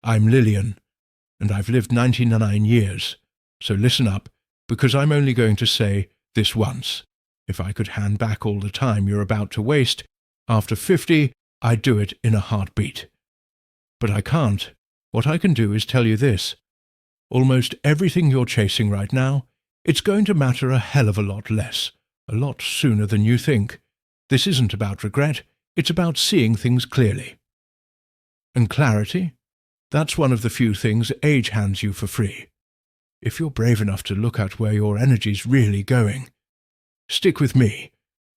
I'm Lillian, and I've lived 99 years, so listen up, because I'm only going to say this once. If I could hand back all the time you're about to waste, after 50, I'd do it in a heartbeat. But I can't. What I can do is tell you this. Almost everything you're chasing right now, it's going to matter a hell of a lot less, a lot sooner than you think. This isn't about regret, it's about seeing things clearly. And clarity? That's one of the few things age hands you for free. If you're brave enough to look at where your energy's really going. Stick with me,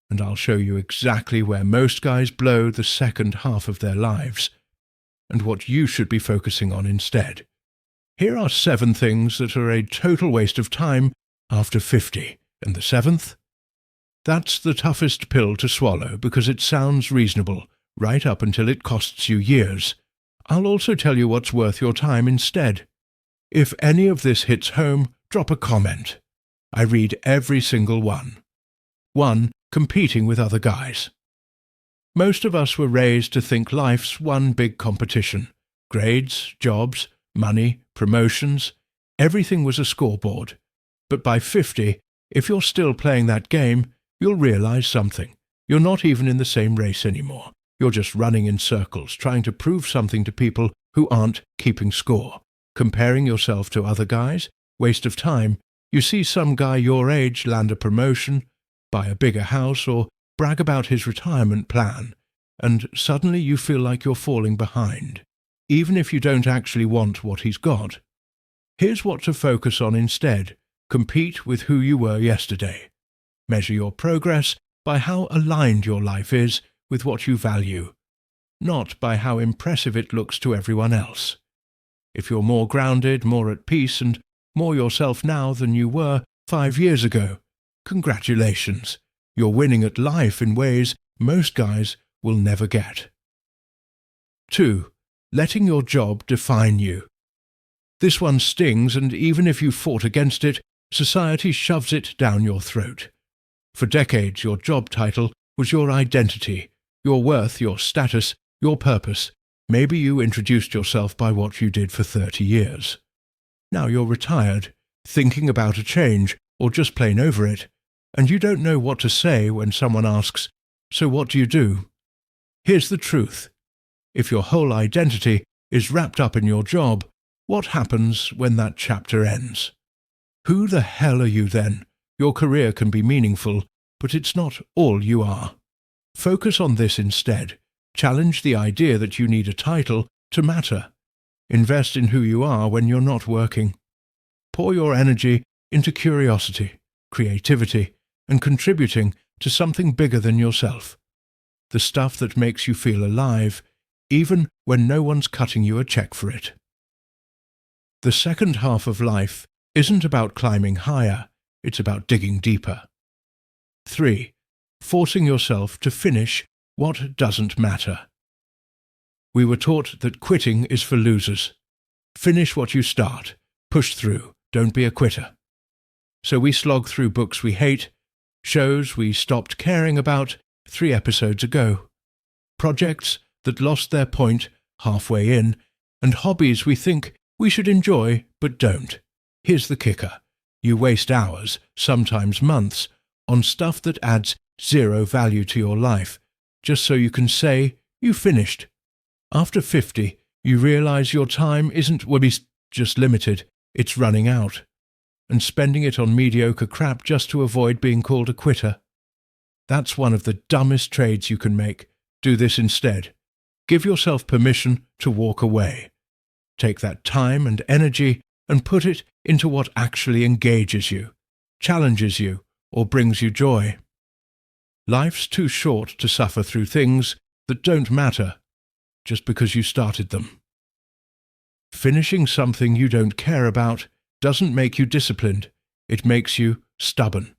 and I'll show you exactly where most guys blow the second half of their lives, and what you should be focusing on instead. Here are 7 things that are a total waste of time after 50, and the 7th? That's the toughest pill to swallow because it sounds reasonable, right up until it costs you years. I'll also tell you what's worth your time instead. If any of this hits home, drop a comment. I read every single one. 1. Competing with other guys. Most of us were raised to think life's one big competition. Grades, jobs, money, promotions, everything was a scoreboard. But by 50, if you're still playing that game, you'll realize something. You're not even in the same race anymore. You're just running in circles, trying to prove something to people who aren't keeping score. Comparing yourself to other guys? Waste of time. You see some guy your age land a promotion, buy a bigger house, or brag about his retirement plan, and suddenly you feel like you're falling behind, even if you don't actually want what he's got. Here's what to focus on instead. Compete with who you were yesterday. Measure your progress by how aligned your life is with what you value, not by how impressive it looks to everyone else. If you're more grounded, more at peace, and more yourself now than you were 5 years ago, congratulations. You're winning at life in ways most guys will never get. 2. Letting your job define you. This one stings, and even if you fought against it, society shoves it down your throat. For decades, your job title was your identity, your worth, your status, your purpose. Maybe you introduced yourself by what you did for 30 years. Now you're retired, thinking about a change, or just plain over it, and you don't know what to say when someone asks, "So what do you do?" Here's the truth. If your whole identity is wrapped up in your job, what happens when that chapter ends? Who the hell are you then? Your career can be meaningful, but it's not all you are. Focus on this instead. Challenge the idea that you need a title to matter. Invest in who you are when you're not working. Pour your energy into curiosity, creativity, and contributing to something bigger than yourself. The stuff that makes you feel alive, even when no one's cutting you a check for it. The second half of life isn't about climbing higher, it's about digging deeper. 3. Forcing yourself to finish what doesn't matter. We were taught that quitting is for losers. Finish what you start. Push through. Don't be a quitter. So we slog through books we hate, shows we stopped caring about 3 episodes ago, projects that lost their point halfway in, and hobbies we think we should enjoy but don't. Here's the kicker. You waste hours, sometimes months, on stuff that adds 0 value to your life, just so you can say you finished. After 50, you realize your time isn't just limited, it's running out, and spending it on mediocre crap just to avoid being called a quitter. That's one of the dumbest trades you can make. Do this instead. Give yourself permission to walk away. Take that time and energy and put it into what actually engages you, challenges you, or brings you joy. Life's too short to suffer through things that don't matter just because you started them. Finishing something you don't care about doesn't make you disciplined, it makes you stubborn.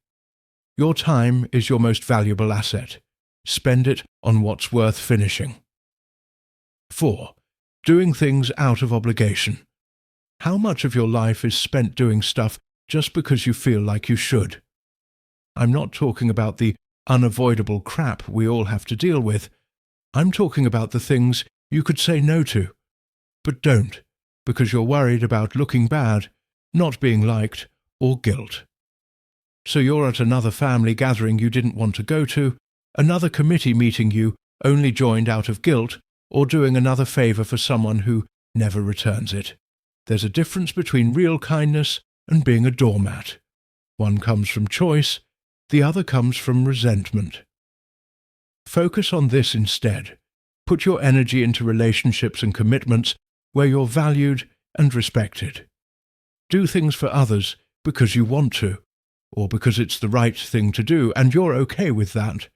Your time is your most valuable asset. Spend it on what's worth finishing. 4. Doing things out of obligation. How much of your life is spent doing stuff just because you feel like you should? I'm not talking about the unavoidable crap we all have to deal with. I'm talking about the things you could say no to, but don't, because you're worried about looking bad, not being liked, or guilt. So you're at another family gathering you didn't want to go to, another committee meeting you only joined out of guilt, or doing another favor for someone who never returns it. There's a difference between real kindness and being a doormat. One comes from choice, the other comes from resentment. Focus on this instead. Put your energy into relationships and commitments where you're valued and respected. Do things for others because you want to, or because it's the right thing to do and you're okay with that.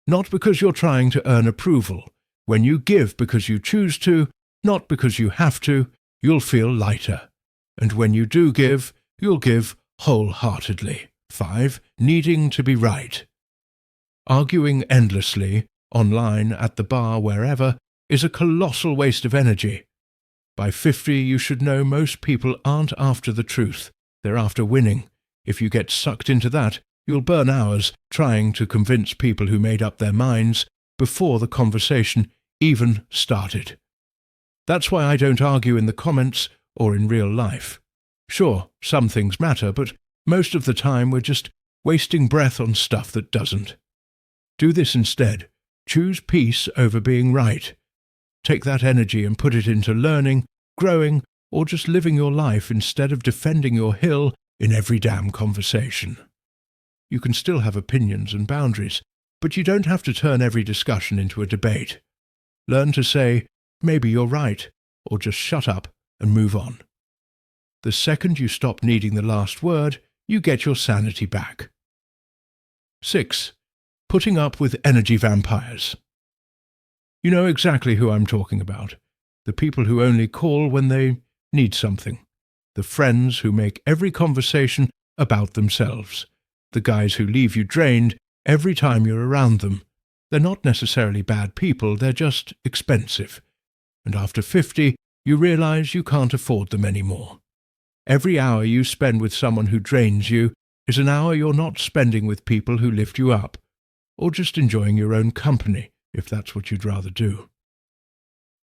Not because you're trying to earn approval. When you give because you choose to, not because you have to, you'll feel lighter. And when you do give, you'll give wholeheartedly. 5. Needing to be right. Arguing endlessly, online, at the bar, wherever, is a colossal waste of energy. By 50, you should know most people aren't after the truth. They're after winning. If you get sucked into that, you'll burn hours trying to convince people who made up their minds before the conversation even started. That's why I don't argue in the comments or in real life. Sure, some things matter, but most of the time we're just wasting breath on stuff that doesn't. Do this instead. Choose peace over being right. Take that energy and put it into learning, growing, or just living your life instead of defending your hill in every damn conversation. You can still have opinions and boundaries, but you don't have to turn every discussion into a debate. Learn to say, maybe you're right, or just shut up and move on. The second you stop needing the last word, you get your sanity back. 6. Putting up with energy vampires. You know exactly who I'm talking about. The people who only call when they need something. The friends who make every conversation about themselves. The guys who leave you drained every time you're around them. They're not necessarily bad people, they're just expensive. And after 50, you realize you can't afford them anymore. Every hour you spend with someone who drains you is an hour you're not spending with people who lift you up, or just enjoying your own company, if that's what you'd rather do.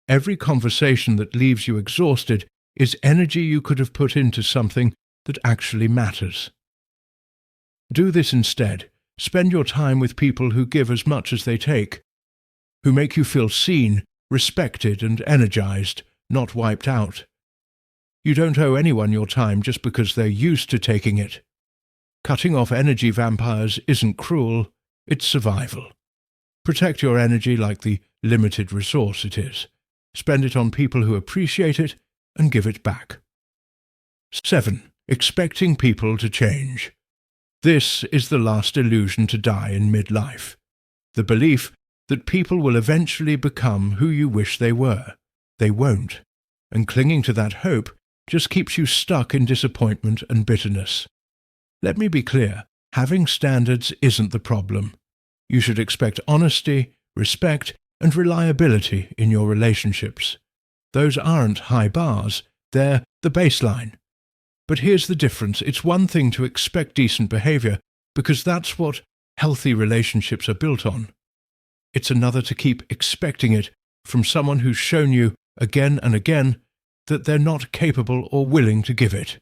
Every conversation that leaves you exhausted is energy you could have put into something that actually matters. Do this instead. Spend your time with people who give as much as they take, who make you feel seen, respected, and energized, not wiped out. You don't owe anyone your time just because they're used to taking it. Cutting off energy vampires isn't cruel, it's survival. Protect your energy like the limited resource it is. Spend it on people who appreciate it and give it back. 7. Expecting people to change. This is the last illusion to die in midlife. The belief that people will eventually become who you wish they were. They won't. And clinging to that hope just keeps you stuck in disappointment and bitterness. Let me be clear, having standards isn't the problem. You should expect honesty, respect, and reliability in your relationships. Those aren't high bars, they're the baseline. But here's the difference. It's one thing to expect decent behavior, because that's what healthy relationships are built on. It's another to keep expecting it from someone who's shown you again and again that they're not capable or willing to give it.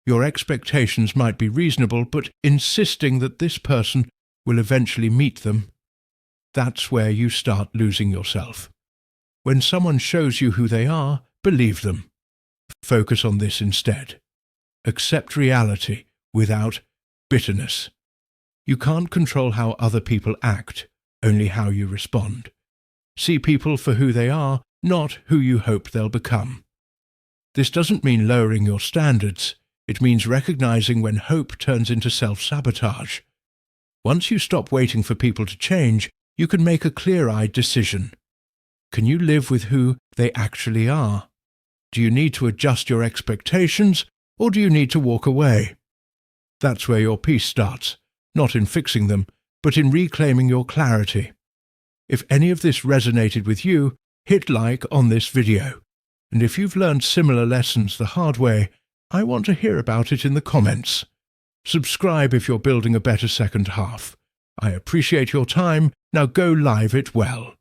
Your expectations might be reasonable, but insisting that this person will eventually meet them, that's where you start losing yourself. When someone shows you who they are, believe them. Focus on this instead. Accept reality without bitterness. You can't control how other people act, only how you respond. See people for who they are, not who you hope they'll become. This doesn't mean lowering your standards. It means recognizing when hope turns into self-sabotage. Once you stop waiting for people to change, you can make a clear-eyed decision. Can you live with who they actually are? Do you need to adjust your expectations, or do you need to walk away? That's where your peace starts, not in fixing them, but in reclaiming your clarity. If any of this resonated with you, hit like on this video. And if you've learned similar lessons the hard way, I want to hear about it in the comments. Subscribe if you're building a better second half. I appreciate your time. Now go live it well.